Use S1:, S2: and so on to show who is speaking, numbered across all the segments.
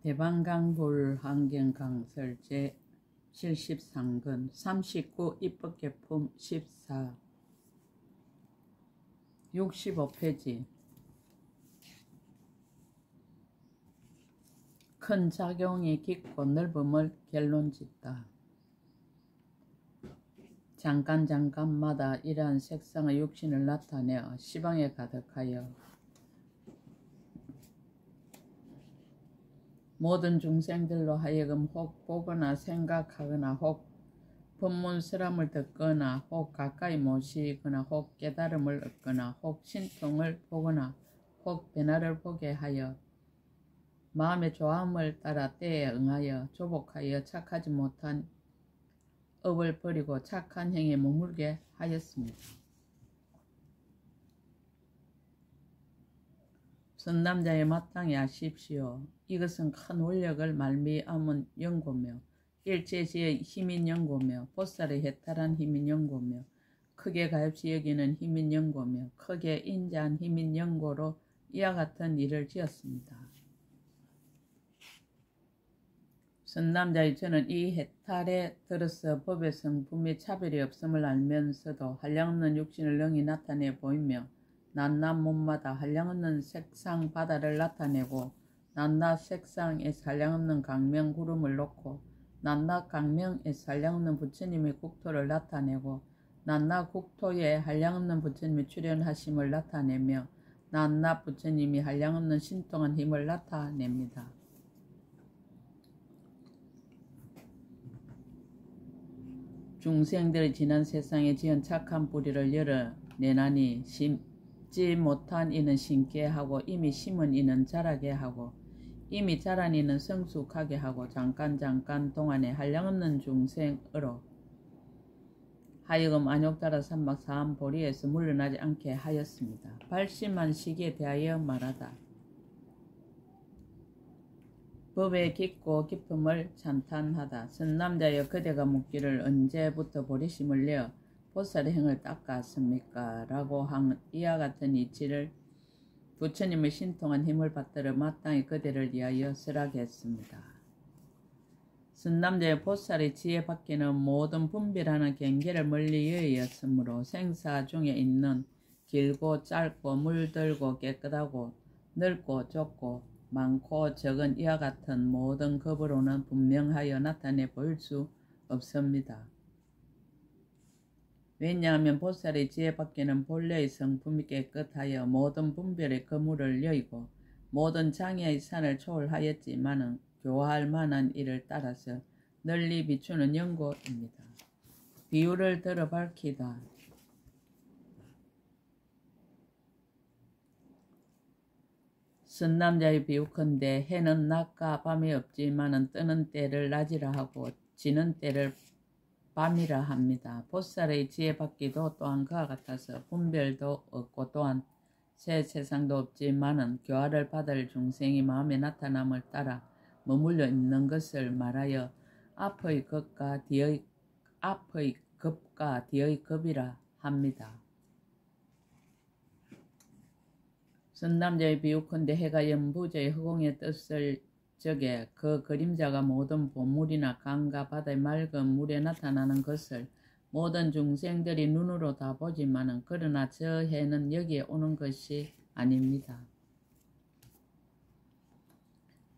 S1: 대방강불 환경강설 제73권 39 입법개품 14 65페이지 큰 작용이 깊고 넓음을 결론짓다. 잠깐마다 이러한 색상의 육신을 나타내어 시방에 가득하여 모든 중생들로 하여금 혹 보거나 생각하거나 혹 법문스람을 듣거나 혹 가까이 모시거나 혹 깨달음을 얻거나 혹 신통을 보거나 혹 변화를 보게 하여 마음의 좋아함을 따라 때에 응하여 조복하여 착하지 못한 업을 버리고 착한 행에 머물게 하였습니다. 선남자에 마땅히 아십시오. 이것은 큰 원력을 말미암은 연고며 일체지의 힘인 연고며 보살의 해탈한 힘인 연고며 크게 가엾이 여기는 힘인 연고며 크게 인자한 힘인 연고로 이와 같은 일을 지었습니다. 선남자의 저는 이 해탈에 들어서 법의 성품이 차별이 없음을 알면서도 한량없는 육신을 능히 나타내 보이며 낱낱 몸마다 한량없는 색상 바다를 나타내고 낱낱 색상에서 한량없는 강명 구름을 놓고 낱낱 강명에서 한량없는 부처님의 국토를 나타내고 낱낱 국토에 한량없는 부처님의 출현하심을 나타내며 낱낱 부처님이 한량없는 신통한 힘을 나타냅니다. 중생들의 지난 세상에 지은 착한 뿌리를 열어내나니 심지 못한 이는 심게 하고 이미 심은 이는 자라게 하고 이미 자란 이는 성숙하게 하고 잠깐 동안에 한량없는 중생으로 하여금 안욕따라 삼박 사암보리에서 물러나지 않게 하였습니다. 발심한 시기에 대하여 말하다. 법의 깊고 깊음을 찬탄하다. 선남자여 그대가 묻기를 언제부터 보리심을 내어 보살의 행을 닦았습니까? 라고 한 이와 같은 이치를 부처님의 신통한 힘을 받들어 마땅히 그대를 위하여 설하겠습니다. 선남자의 보살의 지혜 밖에는 모든 분별하는 경계를 멀리 여의었으므로 생사 중에 있는 길고 짧고 물들고 깨끗하고 넓고 좁고 많고 적은 이와 같은 모든 급으로는 분명하여 나타내 보일 수 없습니다. 왜냐하면 보살의 지혜 밖에는 본래의 성품이 깨끗하여 모든 분별의 거물을 여의고 모든 장애의 산을 초월하였지만은 교화할 만한 일을 따라서 널리 비추는 연고입니다. 비유를 들어 밝히다. 선남자의 비유컨대 해는 낮과 밤이 없지만은 뜨는 때를 낮이라 하고 지는 때를 밤이라 합니다. 보살의 지혜 받기도 또한 그와 같아서 분별도 없고 또한 새 세상도 없지만은 교화를 받을 중생이 마음에 나타남을 따라 머물러 있는 것을 말하여 앞의 급과 뒤의 급이라 합니다. 선남자의 비유컨대 해가 연부제의 허공에 떴을 적에 그 그림자가 모든 보물이나 강과 바다의 맑은 물에 나타나는 것을 모든 중생들이 눈으로 다 보지만은 그러나 저 해는 여기에 오는 것이 아닙니다.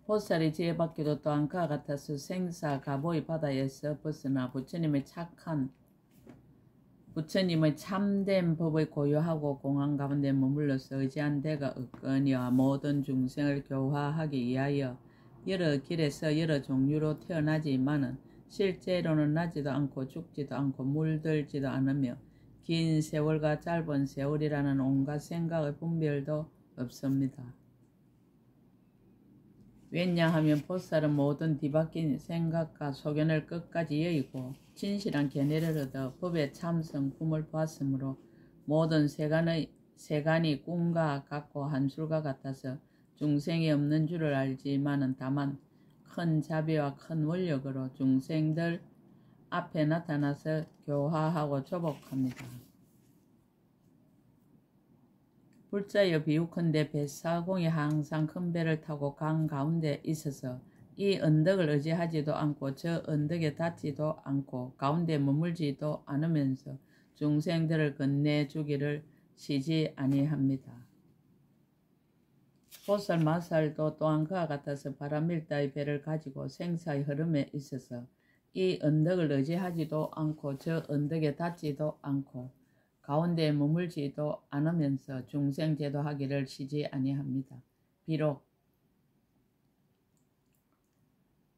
S1: 보살의 지혜 받기도 또한 그와 같아서 생사 가보의 바다에서 벗어나 부처님의 참된 법의 고요하고 공한 가운데 머물러서 의지한 데가 없거니와 모든 중생을 교화하기 위하여 여러 길에서 여러 종류로 태어나지만은 실제로는 나지도 않고 죽지도 않고 물들지도 않으며 긴 세월과 짧은 세월이라는 온갖 생각의 분별도 없습니다. 왜냐하면 보살은 모든 뒤바뀐 생각과 소견을 끝까지 여의고 진실한 견해를 얻어 법의 참 성품을 보았으므로 모든 세간이 꿈과 같고 한술과 같아서 중생이 없는 줄을 알지만은 다만 큰 자비와 큰 원력으로 중생들 앞에 나타나서 교화하고 조복합니다. 불자여 비유컨대 뱃사공이 항상 큰 배를 타고 강 가운데 있어서 이 언덕을 의지하지도 않고 저 언덕에 닿지도 않고 가운데 머물지도 않으면서 중생들을 건네주기를 쉬지 아니합니다. 보살 마살도 또한 그와 같아서 바람일다의 배를 가지고 생사의 흐름에 있어서 이 언덕을 의지하지도 않고 저 언덕에 닿지도 않고 가운데에 머물지도 않으면서 중생 제도하기를 쉬지 아니합니다. 비록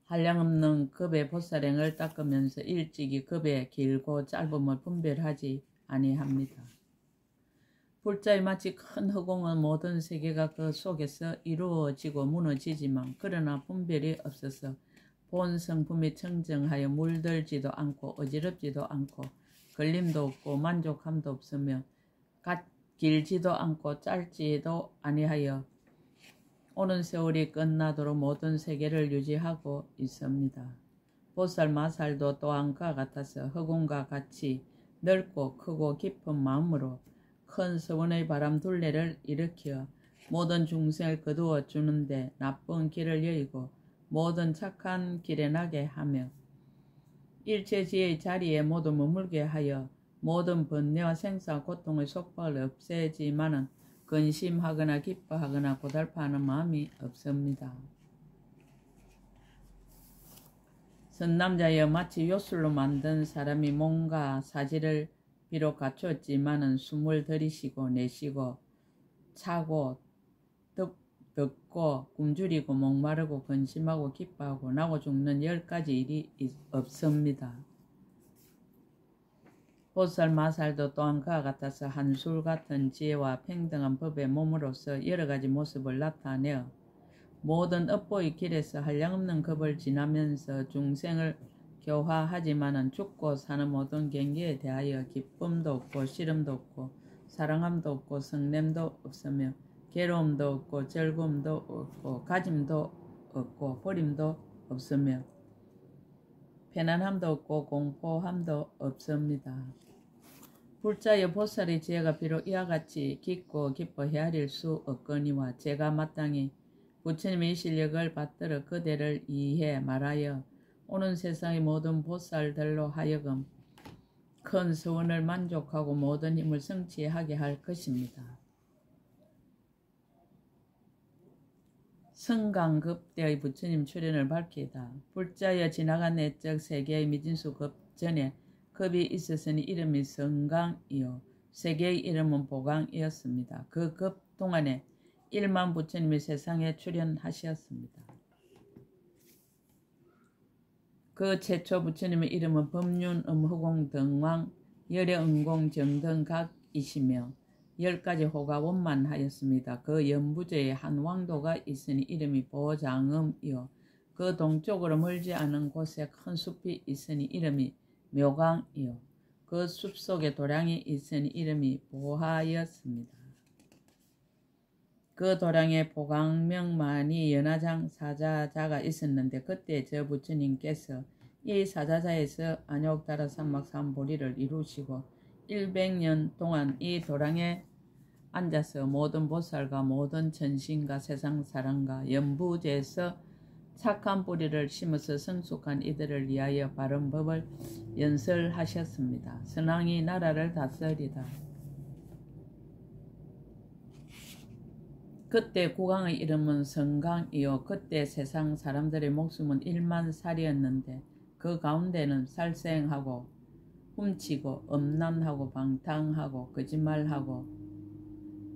S1: 한량없는 급의 보살행을 닦으면서 일찍이 급의 길고 짧음을 분별하지 아니합니다. 불자에 마치 큰 허공의 모든 세계가 그 속에서 이루어지고 무너지지만 그러나 분별이 없어서 본 성품이 청정하여 물들지도 않고 어지럽지도 않고 걸림도 없고 만족함도 없으며 길지도 않고 짧지도 아니하여 오는 세월이 끝나도록 모든 세계를 유지하고 있습니다. 보살 마살도 또한 그와 같아서 허공과 같이 넓고 크고 깊은 마음으로 큰 서원의 바람 둘레를 일으켜 모든 중생을 거두어 주는데 나쁜 길을 여의고 모든 착한 길에 나게 하며 일체지의 자리에 모두 머물게 하여 모든 번뇌와 생사 고통의 속박을 없애지만은 근심하거나 기뻐하거나 고달파하는 마음이 없습니다. 선남자여 마치 요술로 만든 사람이 몸과 사지를 비록 갖추었지만은 숨을 들이쉬고 내쉬고 차고 덥고 굶주리고 목마르고 근심하고 기뻐하고 나고 죽는 10가지 일이 없습니다. 보살 마살도 또한 그와 같아서 한술 같은 지혜와 평등한 법의 몸으로서 여러가지 모습을 나타내어 모든 업보의 길에서 한량없는 급을 지나면서 중생을 교화하지만은 죽고 사는 모든 경계에 대하여 기쁨도 없고 싫음도 없고 사랑함도 없고 성냄도 없으며 괴로움도 없고 즐거움도 없고 가짐도 없고 버림도 없으며 편안함도 없고 공포함도 없습니다. 불자여 보살의 지혜가 비록 이와 같이 깊고 깊어 헤아릴 수 없거니와 제가 마땅히 부처님의 실력을 받들어 그대를 이해 말하여 오는 세상의 모든 보살들로 하여금 큰 소원을 만족하고 모든 힘을 성취하게 할 것입니다. 성강급대의 부처님 출현을 밝히다. 불자여 지나간 내적 세계의 미진수 급 전에 급이 있었으니 이름이 성강이요 세계의 이름은 보강이었습니다. 그 급 동안에 1만 부처님이 세상에 출현하셨습니다. 그 최초 부처님의 이름은 법륜, 음허공, 등왕, 열의 은공, 정등각이시며 10가지 호가 원만하였습니다. 그 연부제에 한 왕도가 있으니 이름이 보장음이요 그 동쪽으로 멀지 않은 곳에 큰 숲이 있으니 이름이 묘강이요 그 숲속에 도량이 있으니 이름이 보하였습니다. 그 도량에 보강명만이 연화장 사자자가 있었는데 그때 저 부처님께서 이 사자자에서 안욕다라 삼막삼보리를 이루시고 100년 동안 이 도량에 앉아서 모든 보살과 모든 천신과 세상사람과 연부제에서 착한 뿌리를 심어서 성숙한 이들을 위하여 바른 법을 연설하셨습니다. 선왕이 나라를 다스리다. 그때 국왕의 이름은 성강이요 그때 세상 사람들의 목숨은 1만 살이었는데 그 가운데는 살생하고 훔치고 음란하고 방탕하고 거짓말하고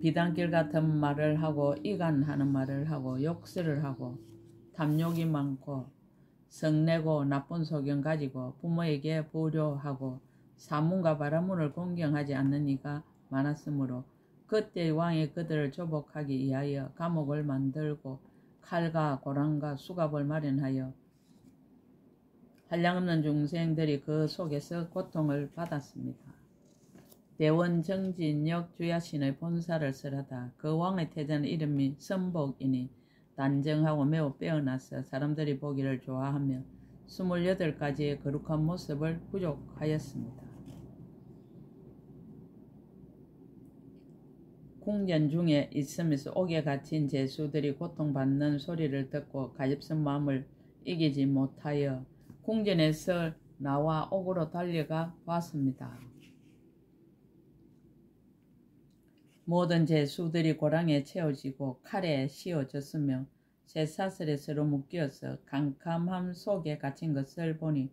S1: 비단길 같은 말을 하고 이간하는 말을 하고 욕설을 하고 탐욕이 많고 성내고 나쁜 소견 가지고 부모에게 불효하고 사문과 바라문을 공경하지 않는 이가 많았으므로 그때의 왕이 그들을 조복하기 위하여 감옥을 만들고 칼과 고랑과 수갑을 마련하여 한량없는 중생들이 그 속에서 고통을 받았습니다. 대원 정진역 주야신의 본사를 쓰라다. 그 왕의 태자는 이름이 선복이니 단정하고 매우 빼어나서 사람들이 보기를 좋아하며 28가지의 거룩한 모습을 부족하였습니다. 궁전 중에 있으면서 옥에 갇힌 죄수들이 고통받는 소리를 듣고 가엾은 마음을 이기지 못하여 궁전에서 나와 옥으로 달려가 왔습니다. 모든 제수들이 고랑에 채워지고 칼에 씌워졌으며 쇠사슬에 서로 묶여서 캄캄함 속에 갇힌 것을 보니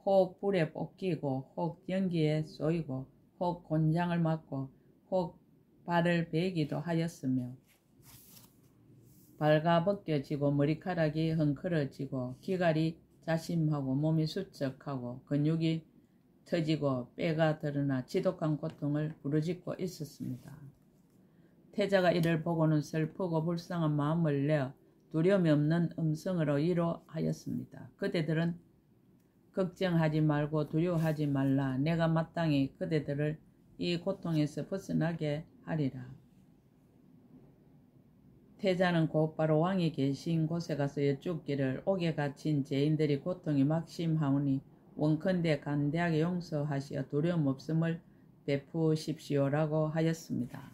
S1: 혹 불에 볶이고 혹 연기에 쏘이고 혹 곤장을 맞고 혹 발을 베기도 하였으며 발가벗겨지고 머리카락이 헝클어지고 기갈이 자심하고 몸이 수척하고 근육이 터지고 뼈가 드러나 지독한 고통을 부르짖고 있었습니다. 태자가 이를 보고는 슬프고 불쌍한 마음을 내어 두려움이 없는 음성으로 위로하였습니다. 그대들은 걱정하지 말고 두려워하지 말라. 내가 마땅히 그대들을 이 고통에서 벗어나게 하리라. 태자는 곧바로 왕이 계신 곳에 가서 여쭙기를 옥에 갇힌 죄인들이 고통이 막심하오니 원컨대 간대하게 용서하시어 두려움 없음을 베푸십시오라고 하였습니다.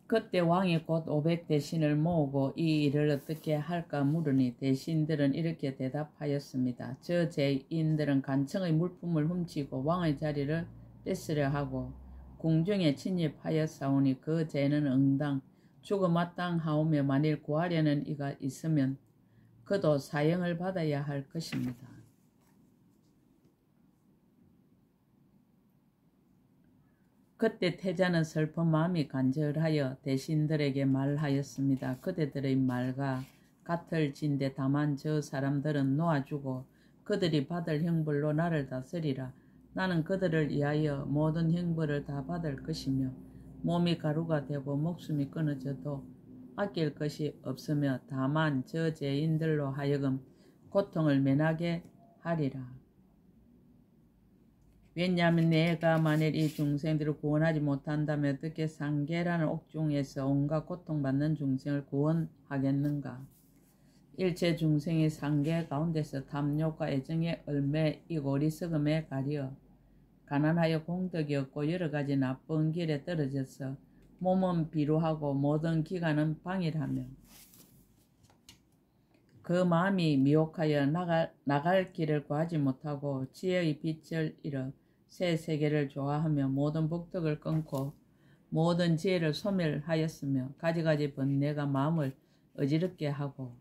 S1: 그때 왕이 곧 500대신을 모으고 이 일을 어떻게 할까 물으니 대신들은 이렇게 대답하였습니다. 저 죄인들은 간청의 물품을 훔치고 왕의 자리를 뺏으려 하고 궁중에 침입하였사오니 그 죄는 응당 죽어 마땅하오며 만일 구하려는 이가 있으면 그도 사형을 받아야 할 것입니다. 그때 태자는 슬픈 마음이 간절하여 대신들에게 말하였습니다. 그대들의 말과 같을 진데 다만 저 사람들은 놓아주고 그들이 받을 형벌로 나를 다스리라. 나는 그들을 위하여 모든 형벌을 다 받을 것이며 몸이 가루가 되고 목숨이 끊어져도 아낄 것이 없으며 다만 저 죄인들로 하여금 고통을 면하게 하리라. 왜냐하면 내가 만일 이 중생들을 구원하지 못한다면 어떻게 상계라는 옥중에서 온갖 고통받는 중생을 구원하겠는가. 일체 중생이 상계 가운데서 탐욕과 애정에 얽매 이고리석음에 가려 가난하여 공덕이 없고 여러가지 나쁜 길에 떨어져서 몸은 비루하고 모든 기관은 방일하며 그 마음이 미혹하여 나갈 길을 구하지 못하고 지혜의 빛을 잃어 새 세계를 좋아하며 모든 복덕을 끊고 모든 지혜를 소멸하였으며 가지가지 번뇌가 마음을 어지럽게 하고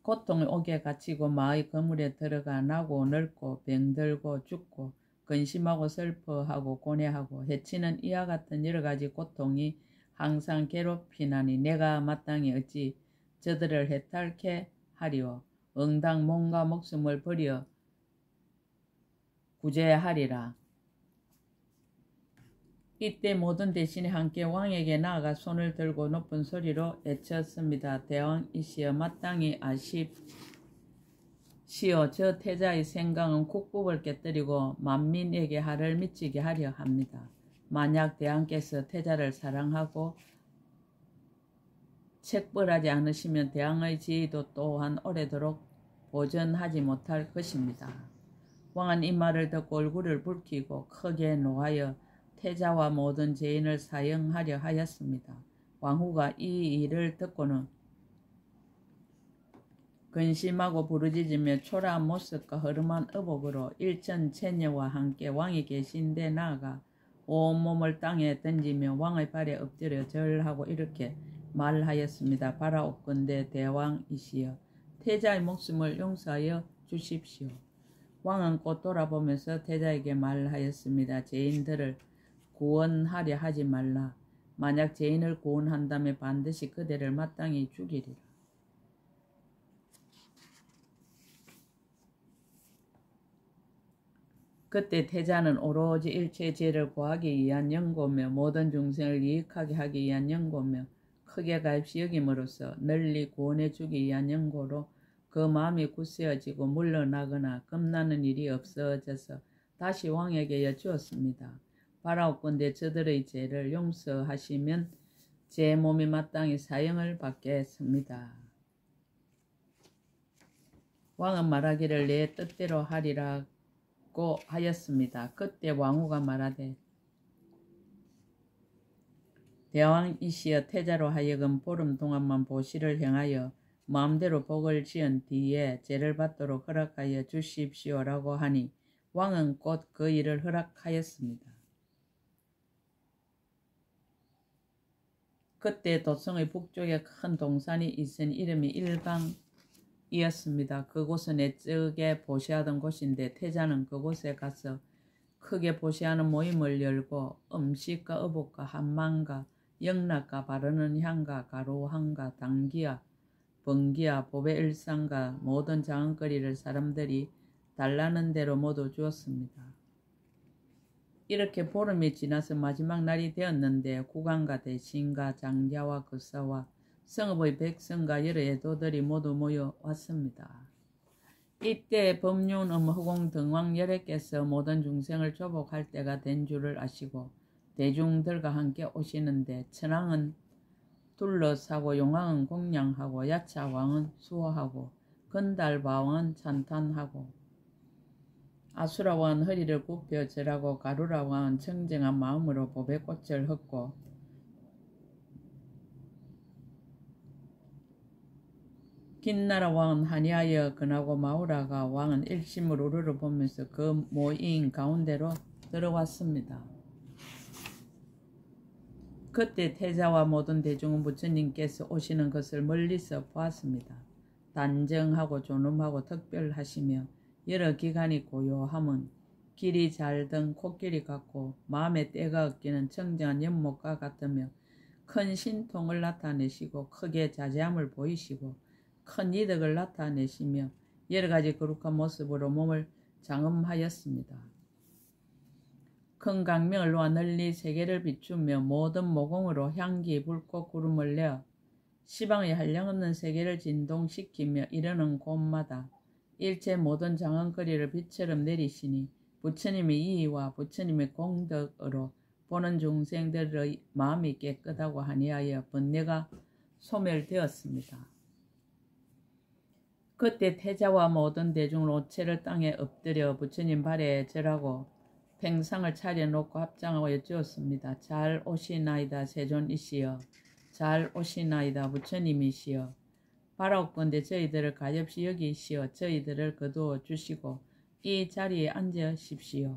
S1: 고통의 옥에 갇히고 마의 거물에 들어가 나고 늙고 병들고 죽고 근심하고 슬퍼하고 고뇌하고 해치는 이와 같은 여러가지 고통이 항상 괴롭히나니 내가 마땅히 어찌 저들을 해탈케 하리오. 응당 몸과 목숨을 버려 구제하리라. 이때 모든 대신이 함께 왕에게 나아가 손을 들고 높은 소리로 외쳤습니다. 대왕이시여 마땅히 아십시오. 저 태자의 생각은 국법을 깨뜨리고 만민에게 하를 미치게 하려 합니다. 만약 대왕께서 태자를 사랑하고 책벌하지 않으시면 대왕의 지위도 또한 오래도록 보존하지 못할 것입니다. 왕은 이 말을 듣고 얼굴을 붉히고 크게 노하여 태자와 모든 죄인을 사형하려 하였습니다. 왕후가 이 일을 듣고는 근심하고 부르짖으며 초라한 모습과 허름한 의복으로 일천체녀와 함께 왕이 계신 데 나아가 온몸을 땅에 던지며 왕의 발에 엎드려 절하고 이렇게 말하였습니다. 바라옵건대 대왕이시여 태자의 목숨을 용서하여 주십시오. 왕은 곧 돌아보면서 태자에게 말하였습니다. 죄인들을 구원하려 하지 말라. 만약 죄인을 구원한다면 반드시 그대를 마땅히 죽이리라. 그때 태자는 오로지 일체의 죄를 구하기 위한 연고며 모든 중생을 유익하게 하기 위한 연고며 크게 가입시 여김으로써 널리 구원해 주기 위한 연고로 그 마음이 굳세어지고 물러나거나 겁나는 일이 없어져서 다시 왕에게 여쭈었습니다. 바라옵건대 저들의 죄를 용서하시면 제 몸이 마땅히 사형을 받겠습니다. 왕은 말하기를 내 뜻대로 하리라고 하였습니다. 그때 왕후가 말하되 대왕 이시여 태자로 하여금 보름 동안만 보시를 행하여 마음대로 복을 지은 뒤에 제를 받도록 허락하여 주십시오라고 하니 왕은 곧 그 일을 허락하였습니다. 그때 도성의 북쪽에 큰 동산이 있으니 이름이 일강이었습니다. 그곳은 내적에 보시하던 곳인데 태자는 그곳에 가서 크게 보시하는 모임을 열고 음식과 어복과 한만과 영락과 바르는 향과 가루향과 당기와 번기와 보배 일상과 모든 장은거리를 사람들이 달라는 대로 모두 주었습니다. 이렇게 보름이 지나서 마지막 날이 되었는데 국왕과 대신과 장자와 거사와 성읍의 백성과 여러 애도들이 모두 모여왔습니다. 이때 법륜 허공 등왕 열애께서 모든 중생을 조복할 때가 된 줄을 아시고 대중들과 함께 오시는데 천왕은 둘러사고 용왕은 공양하고 야차왕은 수호하고 건달바왕은 찬탄하고 아수라왕은 허리를 굽혀 절하고 가루라왕은 청정한 마음으로 보배꽃을 헛고 긴나라왕은 한이하여 근하고 마우라가 왕은 일심을 우러러 보면서 그 모임 가운데로 들어왔습니다. 그때 태자와 모든 대중은 부처님께서 오시는 것을 멀리서 보았습니다. 단정하고 존엄하고 특별하시며 여러 기간이 고요함은 길이 잘든 코끼리 같고 마음에 때가 없기는 청정한 연못과 같으며 큰 신통을 나타내시고 크게 자제함을 보이시고 큰 이덕을 나타내시며 여러 가지 거룩한 모습으로 몸을 장엄하였습니다. 큰 강명을 놓아 널리 세계를 비추며 모든 모공으로 향기, 불꽃, 구름을 내어 시방의 한량없는 세계를 진동시키며 이르는 곳마다 일체 모든 장언거리를 빛처럼 내리시니 부처님의 이의와 부처님의 공덕으로 보는 중생들의 마음이 깨끗하고 한이하여 번뇌가 소멸되었습니다. 그때 태자와 모든 대중은 오체를 땅에 엎드려 부처님 발에 절하고 팽상을 차려놓고 합장하고 여쭈었습니다. 잘 오시나이다 세존이시여, 잘 오시나이다 부처님이시여, 바라옵건대 저희들을 가엾이 여기시어 저희들을 거두어 주시고 이 자리에 앉으십시오.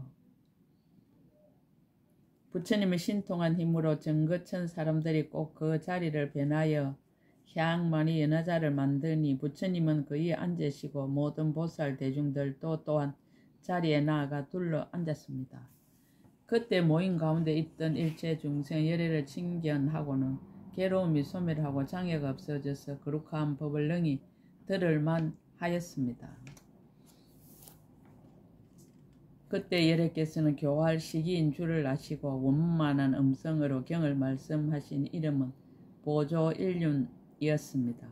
S1: 부처님의 신통한 힘으로 정거천 사람들이 꼭 그 자리를 변하여 향만이 연화자를 만드니 부처님은 그에 앉으시고 모든 보살 대중들도 또한 자리에 나아가 둘러 앉았습니다. 그때 모임 가운데 있던 일체 중생 열애를 칭견하고는 괴로움이 소멸하고 장애가 없어져서 거룩한 법을 능히 들을만 하였습니다. 그때 열애께서는 교화할 시기인 줄을 아시고 원만한 음성으로 경을 말씀하신 이름은 보조일륜이었습니다.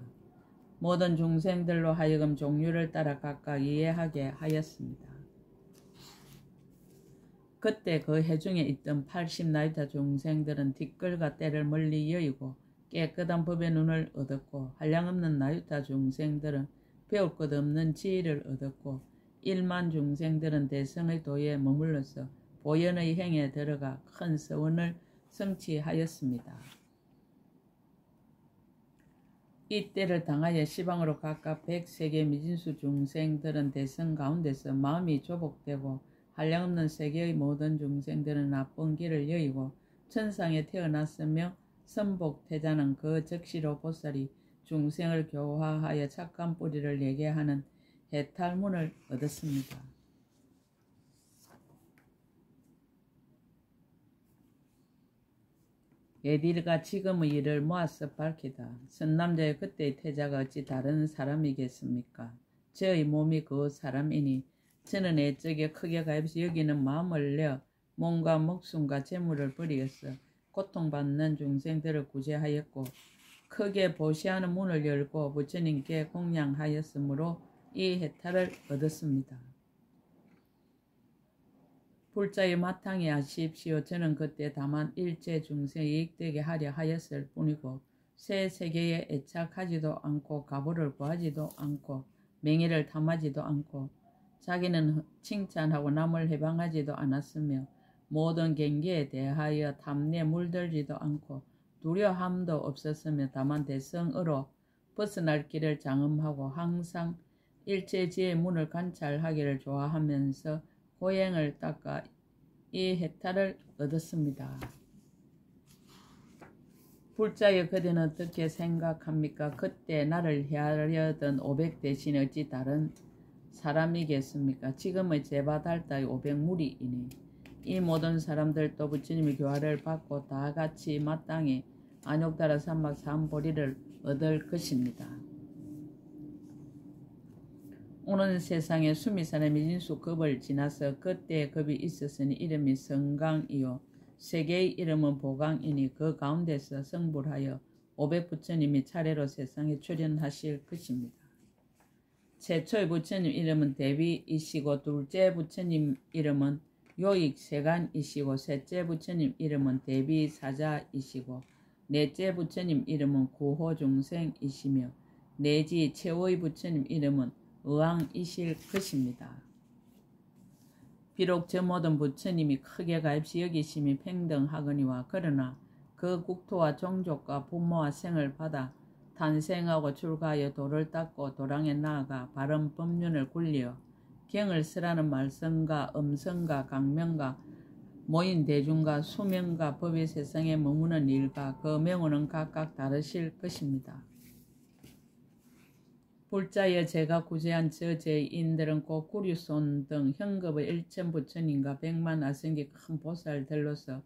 S1: 모든 중생들로 하여금 종류를 따라 각각 이해하게 하였습니다. 그때 그 해중에 있던 80나이타 중생들은 뒷걸과 때를 멀리 여의고 깨끗한 법의 눈을 얻었고 한량없는 나유타 중생들은 배울 것 없는 지혜를 얻었고 1만 중생들은 대성의 도에 머물러서 보현의 행에 들어가 큰 서원을 성취하였습니다. 이 때를 당하여 시방으로 각각 100세계 미진수 중생들은 대성 가운데서 마음이 조복되고 한량없는 세계의 모든 중생들은 나쁜 길을 여의고 천상에 태어났으며 선복태자는 그 적시로 보살이 중생을 교화하여 착한 뿌리를 내게 하는 해탈문을 얻었습니다. 예딜가 지금의 일을 모아서 밝히다. 선남자의 그때의 태자가 어찌 다른 사람이겠습니까? 저의 몸이 그 사람이니 저는 애적에 크게 가엾이 여기는 마음을 내어 몸과 목숨과 재물을 버리어서 고통받는 중생들을 구제하였고 크게 보시하는 문을 열고 부처님께 공양하였으므로 이 해탈을 얻었습니다. 불자의 마땅히 아십시오. 저는 그때 다만 일체 중생이 이익되게 하려 하였을 뿐이고 새 세계에 애착하지도 않고 가보를 구하지도 않고 명예를 탐하지도 않고 자기는 칭찬하고 남을 해방하지도 않았으며 모든 경계에 대하여 탐내에 물들지도 않고 두려함도 없었으며 다만 대성으로 벗어날 길을 장엄하고 항상 일체지의 문을 관찰하기를 좋아하면서 고행을 닦아 이 해탈을 얻었습니다. 불자여 그대는 어떻게 생각합니까? 그때 나를 해하려던 500 대신 어찌 다른 사람이겠습니까? 지금의 제바달다의 500무리이니 이 모든 사람들도 부처님의 교화를 받고 다 같이 마땅히 안욕다라 삼박 삼보리를 얻을 것입니다. 오는 세상에 수미산의 미진수 급을 지나서 그때의 급이 있었으니 이름이 성강이요 세계의 이름은 보강이니 그 가운데서 성불하여 500부처님이 차례로 세상에 출현하실 것입니다. 최초의 부처님 이름은 대비이시고 둘째 부처님 이름은 요익세간이시고 셋째 부처님 이름은 대비사자이시고 넷째 부처님 이름은 구호중생이시며 내지 최후의 부처님 이름은 의왕이실 것입니다. 비록 저 모든 부처님이 크게 가입시 여기심이 평등하거니와 그러나 그 국토와 종족과 부모와 생을 받아 탄생하고 출가하여 도를 닦고 도랑에 나아가 바른 법륜을 굴려 경을 쓰라는 말씀과 음성과 강명과 모인 대중과 수명과 법의 세상에 머무는 일과 그 명호는 각각 다르실 것입니다. 불자여 제가 구제한 저 죄인들은 곧 구류손 등 현급의 일천부처님과 백만 아성기 큰 보살들로서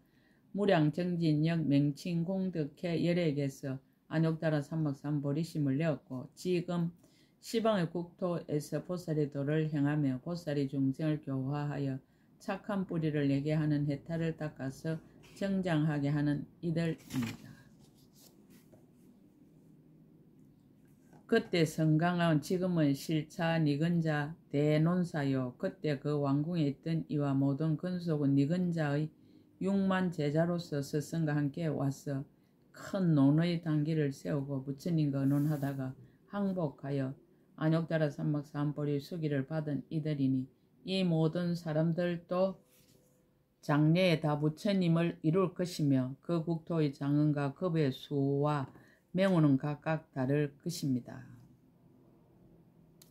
S1: 무량정진역 명칭공덕회 열액에서 안욕다라 삼박삼보리심을 내었고 지금 시방의 국토에서 보살의 도를 행하며 보살이 중생을 교화하여 착한 뿌리를 내게 하는 해탈을 닦아서 정장하게 하는 이들입니다. 그때 성강은 지금은 실차 니근자 대논사요. 그때 그 왕궁에 있던 이와 모든 근속은 니근자의 6만 제자로서 스승과 함께 와서 큰 논의 단기를 세우고 부처님과 의논하다가 항복하여 안욕다라 삼박삼보리 수기를 받은 이들이니 이 모든 사람들도 장래에 다 부처님을 이룰 것이며 그 국토의 장언과 급의 수와 명호는 각각 다를 것입니다.